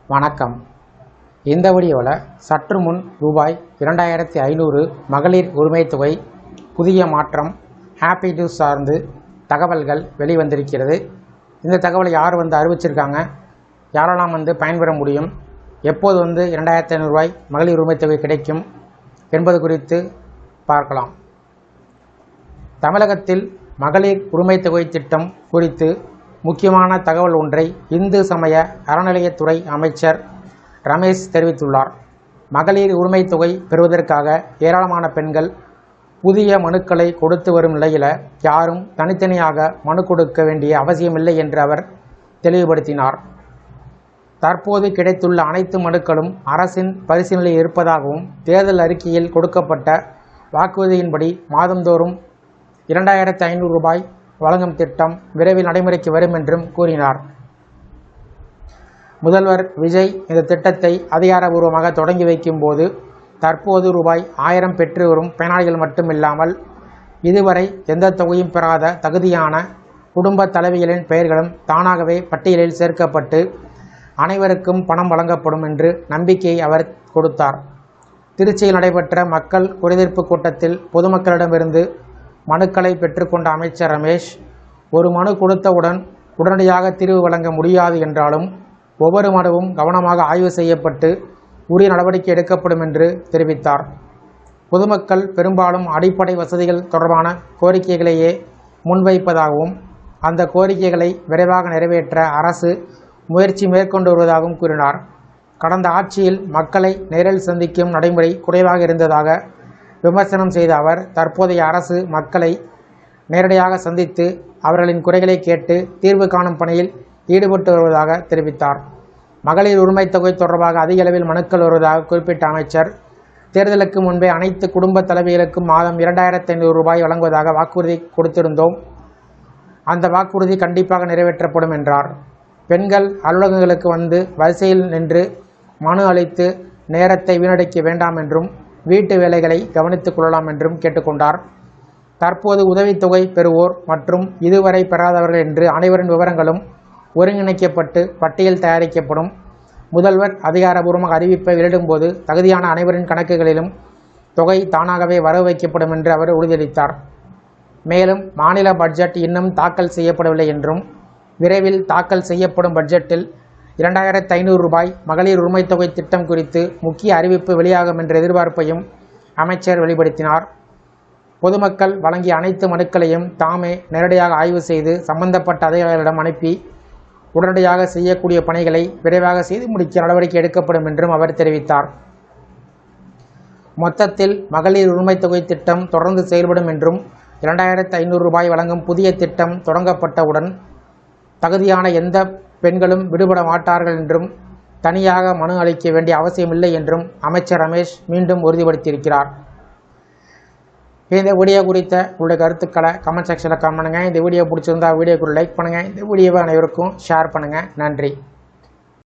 வணக்கம். இந்த வீடியோவில் சற்று முன் ரூபாய் 2500 மகளிர் உரிமைத் தொகை புதிய மாற்றம் ஹாப்பி நியூஸ் சார்ந்து தகவல்கள் வெளிவந்திருக்கிறது. இந்த தகவலை யார் அறிவிச்சிருக்காங்க, யாரெல்லாம் பயன்பெற முடியும், எப்போது 2500 ரூபாய் மகளிர் உரிமைத் தொகை கிடைக்கும் என்பது குறித்து பார்க்கலாம். தமிழகத்தில் மகளிர் உரிமைத் தொகை திட்டம் குறித்து முக்கியமான தகவல் ஒன்றை இந்து சமய அறநிலையத்துறை அமைச்சர் ரமேஷ் தெரிவித்துள்ளார். மகளிர் உரிமைத் தொகை பெறுவதற்காக ஏராளமான பெண்கள் புதிய மனுக்களை கொடுத்து வரும் நிலையில் யாரும் தனித்தனியாக மனு கொடுக்க வேண்டிய அவசியமில்லை என்று அவர் தெளிவுபடுத்தினார். தற்போது கிடைத்துள்ள அனைத்து மனுக்களும் அரசின் பரிசீலனையில் இருப்பதாகவும் தேர்தல் அறிக்கையில் கொடுக்கப்பட்ட வாக்குறுதியின்படி மாதந்தோறும் 2500 ரூபாய் வழங்கும் திட்டம் விரைவில் நடைமுறைக்கு வரும் என்றும் கூறினார். முதல்வர் விஜய் இந்த திட்டத்தை அதிகாரபூர்வமாக தொடங்கி வைக்கும் போது தற்போது ரூபாய் 1000 பெற்று வரும் பயனாளிகள் மட்டுமில்லாமல் இதுவரை எந்த தொகையும் பெறாத தகுதியான குடும்ப தலைவிகளின் பெயர்களும் தானாகவே பட்டியலில் சேர்க்கப்பட்டு அனைவருக்கும் பணம் வழங்கப்படும் என்று நம்பிக்கையை அவர் கொடுத்தார். திருச்சியில் நடைபெற்ற மக்கள் குறைதீர்ப்பு கூட்டத்தில் பொதுமக்களிடமிருந்து மனுக்களை பெற்றுக்கொண்ட அமைச்சர் ரமேஷ், ஒரு மனு கொடுத்தவுடன் உடனடியாக தீர்வு வழங்க முடியாது என்றாலும் ஒவ்வொரு மனுவும் கவனமாக ஆய்வு செய்யப்பட்டு உரிய நடவடிக்கை எடுக்கப்படும் என்று தெரிவித்தார். பொதுமக்கள் பெரும்பாலும் அடிப்படை வசதிகள் தொடர்பான கோரிக்கைகளையே முன்வைப்பதாகவும் அந்த கோரிக்கைகளை விரைவாக நிறைவேற்ற அரசு முயற்சி மேற்கொண்டு வருவதாகவும் கூறினார். கடந்த ஆட்சியில் மக்களை நேரில் சந்திக்கும் நடைமுறை குறைவாக இருந்ததாக விமர்சனம் செய்த அவர், தற்போதைய அரசு மக்களை நேரடியாக சந்தித்து அவர்களின் குறைகளை கேட்டு தீர்வு காணும் பணியில் ஈடுபட்டு வருவதாக தெரிவித்தார். மகளிர் உரிமைத் தொகை தொடர்பாக அதிக அளவில் மனுக்கள் வருவதாக குறிப்பிட்ட அமைச்சர், தேர்தலுக்கு முன்பே அனைத்து குடும்ப தலைவிகளுக்கும் மாதம் 2500 ரூபாய் வழங்குவதாக வாக்குறுதி கொடுத்திருந்தோம். அந்த வாக்குறுதி கண்டிப்பாக நிறைவேற்றப்படும் என்றார். பெண்கள் அலுவலகங்களுக்கு வரிசையில் நின்று மனு அளித்து நேரத்தை வீணடிக்க வேண்டாம் என்றும் வீட்டு வேலைகளை கவனித்துக் கொள்ளலாம் என்றும் கேட்டுக்கொண்டார். தற்போது உதவித்தொகை பெறுவோர் மற்றும் இதுவரை பெறாதவர்கள் என்று அனைவரின் விவரங்களும் ஒருங்கிணைக்கப்பட்டு பட்டியல் தயாரிக்கப்படும். முதல்வர் அதிகாரபூர்வமாக அறிவிப்பை வெளியிடும்போது தகுதியான அனைவரின் கணக்குகளிலும் தொகை தானாகவே வரவு வைக்கப்படும் என்று அவர் உறுதியளித்தார். மேலும் மாநில பட்ஜெட் இன்னும் தாக்கல் செய்யப்படவில்லை என்றும் விரைவில் தாக்கல் செய்யப்படும் பட்ஜெட்டில் 2500 ரூபாய் மகளிர் உரிமைத் தொகை திட்டம் குறித்து முக்கிய அறிவிப்பு வெளியாகும் என்ற எதிர்பார்ப்பையும் அமைச்சர் வெளிப்படுத்தினார். பொதுமக்கள் வழங்கிய அனைத்து மனுக்களையும் தாமே நேரடியாக ஆய்வு செய்து சம்பந்தப்பட்ட அதிகாரிகளிடம் அனுப்பி உடனடியாக செய்யக்கூடிய பணிகளை விரைவாக செய்து முடிக்க நடவடிக்கை எடுக்கப்படும் என்றும் அவர் தெரிவித்தார். மொத்தத்தில் மகளிர் உரிமைத் தொகை திட்டம் தொடர்ந்து செயல்படும் என்றும் 2500 ரூபாய் வழங்கும் புதிய திட்டம் தொடங்கப்பட்டவுடன் தகுதியான எந்த பெண்களும் விடுபட மாட்டார்கள் என்றும் தனியாக மனு அளிக்க வேண்டிய அவசியமில்லை என்றும் அமைச்சர் ரமேஷ் மீண்டும் உறுதிப்படுத்தியிருக்கிறார். இந்த வீடியோ குறித்த உங்களுடைய கருத்துக்களை கமெண்ட் செக்ஷனில் கமெண்ட் பண்ணுங்கள். இந்த வீடியோ பிடிச்சிருந்தா வீடியோக்கு லைக் பண்ணுங்கள். இந்த வீடியோவை அனைவருக்கும் ஷேர் பண்ணுங்கள். நன்றி.